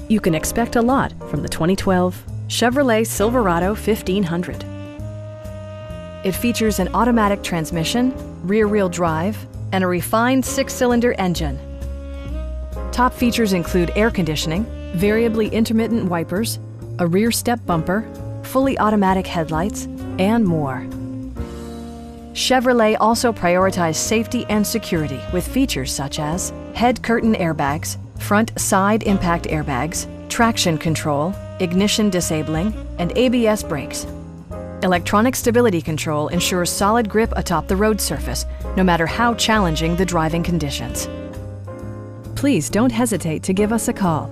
You can expect a lot from the 2012 Chevrolet Silverado 1500. It features an automatic transmission, rear-wheel drive, and a refined 6-cylinder engine. Top features include air conditioning, variably intermittent wipers, a rear step bumper, fully automatic headlights, and more. Chevrolet also prioritized safety and security with features such as head curtain airbags, front side impact airbags, traction control, ignition disabling, and ABS brakes. Electronic stability control ensures solid grip atop the road surface, no matter how challenging the driving conditions. Please don't hesitate to give us a call.